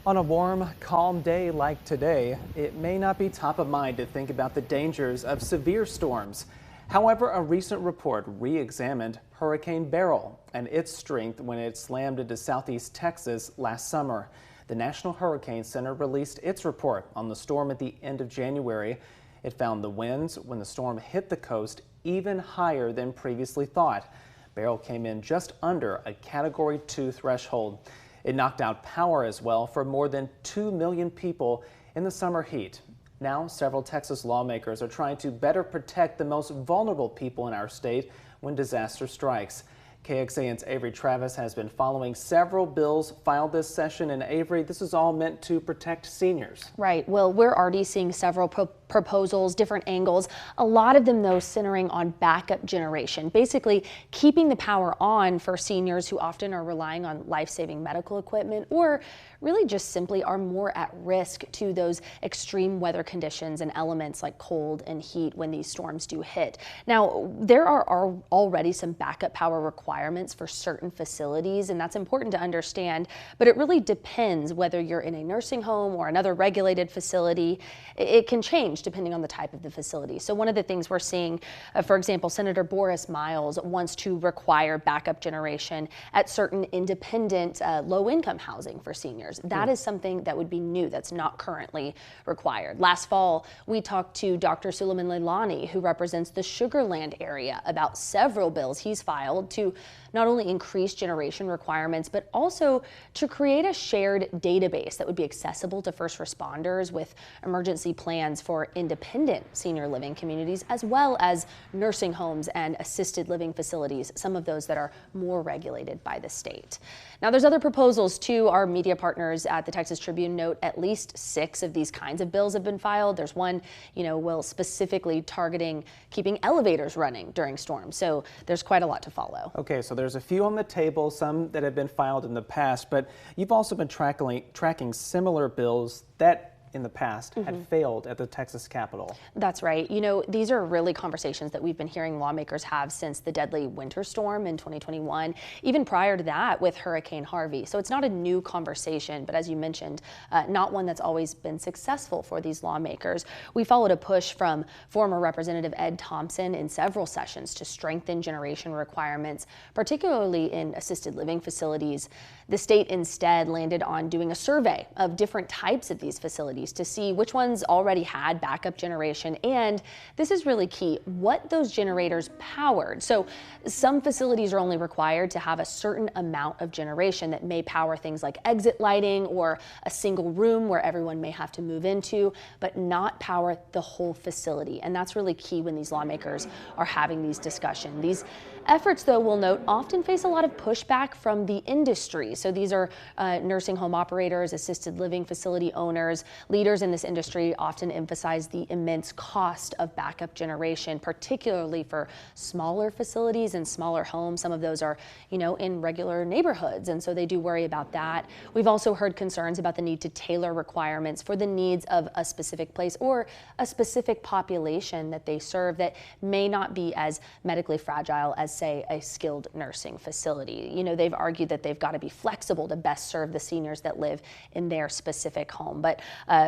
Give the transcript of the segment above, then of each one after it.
On a warm, calm day like today, it may not be top of mind to think about the dangers of severe storms. However, a recent report re-examined Hurricane Beryl and its strength when it slammed into southeast Texas last summer. The National Hurricane Center released its report on the storm at the end of January. It found the winds when the storm hit the coast even higher than previously thought. Beryl came in just under a Category 2 threshold. It knocked out power as well for more than 2 million people in the summer heat. Now, several Texas lawmakers are trying to better protect the most vulnerable people in our state when disaster strikes. KXAN's Avery has been following several bills filed this session. And Avery, this is all meant to protect seniors. Right. Well, we're already seeing several proposals, different angles, a lot of them though centering on backup generation, basically keeping the power on for seniors who often are relying on life-saving medical equipment or really just simply are more at risk to those extreme weather conditions and elements like cold and heat when these storms do hit. Now, there are already some backup power requirements for certain facilities, and that's important to understand, but it really depends whether you're in a nursing home or another regulated facility. It can change depending on the type of the facility. So one of the things we're seeing, for example, Senator Boris Miles wants to require backup generation at certain independent low-income housing for seniors. That is something that would be new, that's not currently required. Last fall, we talked to Dr. Suleiman Leilani, who represents the Sugar Land area, about several bills he's filed to not only increase generation requirements, but also to create a shared database that would be accessible to first responders with emergency plans for independent senior living communities, as well as nursing homes and assisted living facilities, some of those that are more regulated by the state. Now, there's other proposals too. Our media partners at the Texas Tribune note at least 6 of these kinds of bills have been filed. There's one, will specifically targeting keeping elevators running during storms. So there's quite a lot to follow. Okay, so there's a few on the table, some that have been filed in the past, but you've also been tracking similar bills that in the past had failed at the Texas Capitol. That's right. These are really conversations that we've been hearing lawmakers have since the deadly winter storm in 2021, even prior to that with Hurricane Harvey. So it's not a new conversation, but as you mentioned, not one that's always been successful for these lawmakers. We followed a push from former Representative Ed Thompson in several sessions to strengthen generation requirements, particularly in assisted living facilities. The state instead landed on doing a survey of different types of these facilities to see which ones already had backup generation, and this is really key, what those generators powered. So some facilities are only required to have a certain amount of generation that may power things like exit lighting or a single room where everyone may have to move into, but not power the whole facility. And that's really key when these lawmakers are having these discussions. These efforts, though, we'll note, often face a lot of pushback from the industry. So these are nursing home operators, assisted living facility owners. Leaders in this industry often emphasize the immense cost of backup generation, particularly for smaller facilities and smaller homes. Some of those are, in regular neighborhoods, and so they do worry about that. We've also heard concerns about the need to tailor requirements for the needs of a specific place or a specific population that they serve that may not be as medically fragile as, say, a skilled nursing facility. They've argued that they've got to be flexible to best serve the seniors that live in their specific home. But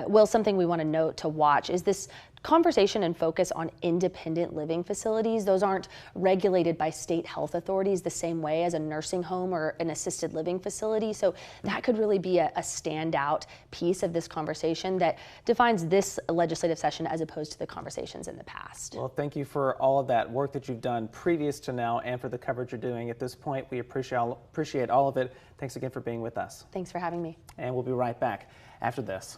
Will, something we want to note to watch is this conversation and focus on independent living facilities. Those aren't regulated by state health authorities the same way as a nursing home or an assisted living facility. So that could really be a standout piece of this conversation that defines this legislative session as opposed to the conversations in the past. Well, thank you for all of that work that you've done previous to now and for the coverage you're doing at this point. We appreciate all of it. Thanks again for being with us. Thanks for having me. And we'll be right back after this.